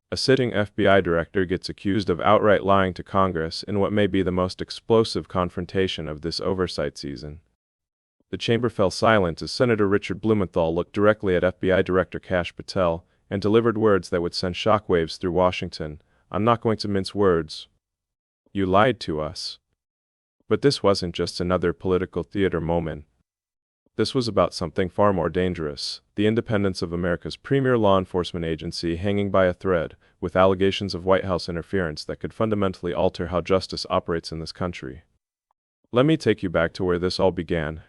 A sitting FBI director gets accused of outright lying to Congress in what may be the most explosive confrontation of this oversight season. The chamber fell silent as Senator Richard Blumenthal looked directly at FBI Director Kash Patel and delivered words that would send shockwaves through Washington. "I'm not going to mince words. You lied to us." But this wasn't just another political theater moment. This was about something far more dangerous: the independence of America's premier law enforcement agency hanging by a thread, with allegations of White House interference that could fundamentally alter how justice operates in this country. Let me take you back to where this all began.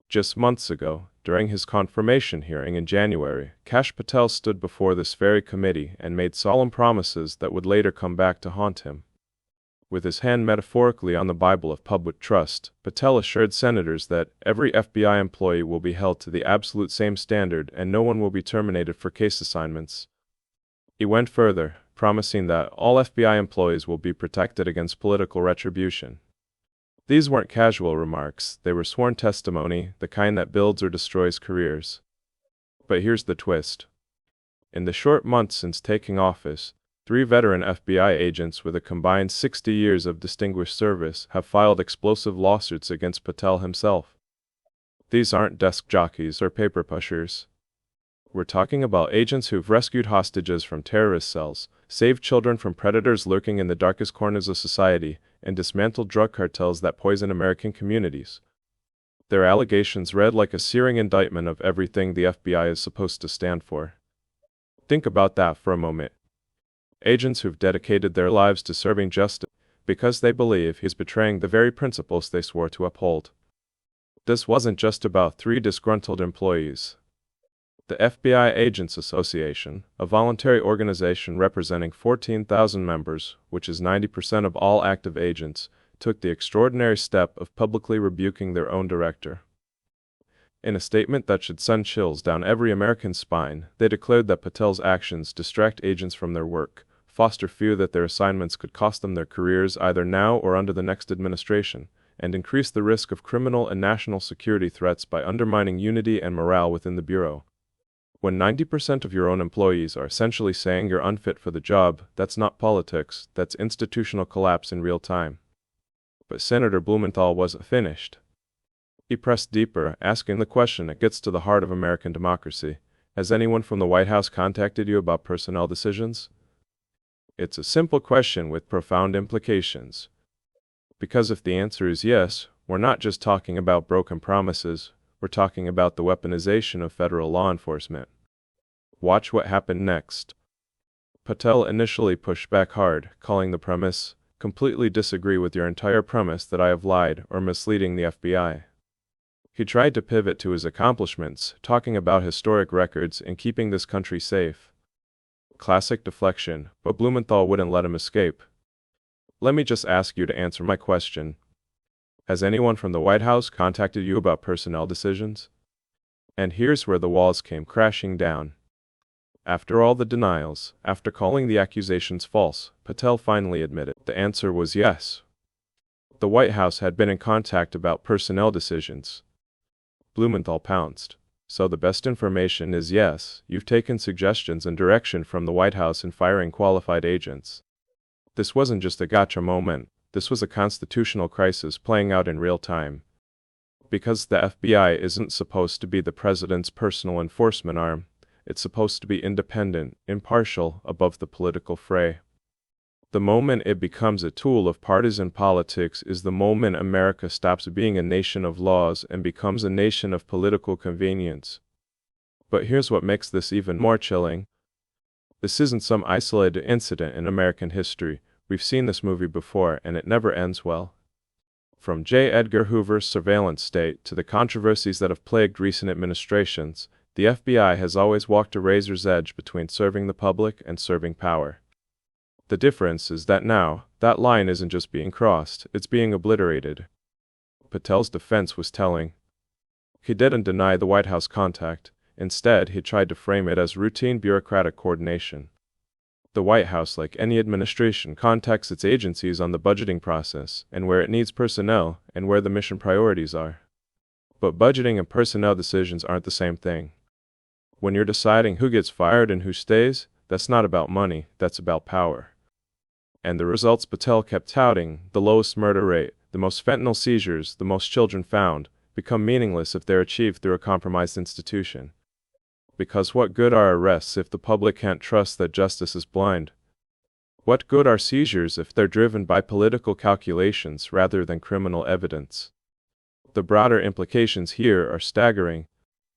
Just months ago, during his confirmation hearing in January, Kash Patel stood before this very committee and made solemn promises that would later come back to haunt him. With his hand metaphorically on the Bible of public trust, Patel assured senators that every FBI employee will be held to the absolute same standard and no one will be terminated for case assignments. He went further, promising that all FBI employees will be protected against political retribution. These weren't casual remarks, they were sworn testimony, the kind that builds or destroys careers. But here's the twist. In the short months since taking office, 3 veteran FBI agents with a combined 60 years of distinguished service have filed explosive lawsuits against Patel himself. These aren't desk jockeys or paper pushers. We're talking about agents who've rescued hostages from terrorist cells, saved children from predators lurking in the darkest corners of society, and dismantled drug cartels that poison American communities. Their allegations read like a searing indictment of everything the FBI is supposed to stand for. Think about that for a moment. Agents who've dedicated their lives to serving justice because they believe he's betraying the very principles they swore to uphold. This wasn't just about 3 disgruntled employees. The FBI Agents Association, a voluntary organization representing 14,000 members, which is 90% of all active agents, took the extraordinary step of publicly rebuking their own director. In a statement that should send chills down every American's spine, they declared that Patel's actions distract agents from their work, foster fear that their assignments could cost them their careers either now or under the next administration, and increase the risk of criminal and national security threats by undermining unity and morale within the Bureau. When 90% of your own employees are essentially saying you're unfit for the job, that's not politics, that's institutional collapse in real time. But Senator Blumenthal wasn't finished. He pressed deeper, asking the question that gets to the heart of American democracy. Has anyone from the White House contacted you about personnel decisions? It's a simple question with profound implications. Because if the answer is yes, we're not just talking about broken promises, we're talking about the weaponization of federal law enforcement. Watch what happened next. Patel initially pushed back hard, calling the premise, "Completely disagree with your entire premise that I have lied or misleading the FBI." He tried to pivot to his accomplishments, talking about historic records and keeping this country safe. Classic deflection, but Blumenthal wouldn't let him escape. "Let me just ask you to answer my question. Has anyone from the White House contacted you about personnel decisions?" And here's where the walls came crashing down. After all the denials, after calling the accusations false, Patel finally admitted the answer was yes. The White House had been in contact about personnel decisions. Blumenthal pounced. "So the best information is yes, you've taken suggestions and direction from the White House in firing qualified agents." This wasn't just a gotcha moment. This was a constitutional crisis playing out in real time. Because the FBI isn't supposed to be the president's personal enforcement arm, it's supposed to be independent, impartial, above the political fray. The moment it becomes a tool of partisan politics is the moment America stops being a nation of laws and becomes a nation of political convenience. But here's what makes this even more chilling. This isn't some isolated incident in American history. We've seen this movie before, and it never ends well. From J. Edgar Hoover's surveillance state to the controversies that have plagued recent administrations, the FBI has always walked a razor's edge between serving the public and serving power. The difference is that now, that line isn't just being crossed, it's being obliterated. Patel's defense was telling. He didn't deny the White House contact. Instead, he tried to frame it as routine bureaucratic coordination. The White House, like any administration, contacts its agencies on the budgeting process, and where it needs personnel, and where the mission priorities are. But budgeting and personnel decisions aren't the same thing. When you're deciding who gets fired and who stays, That's not about money, that's about power. And the results Patel kept touting, the lowest murder rate, the most fentanyl seizures, the most children found, become meaningless if they're achieved through a compromised institution. Because what good are arrests if the public can't trust that justice is blind? What good are seizures if they're driven by political calculations rather than criminal evidence? The broader implications here are staggering.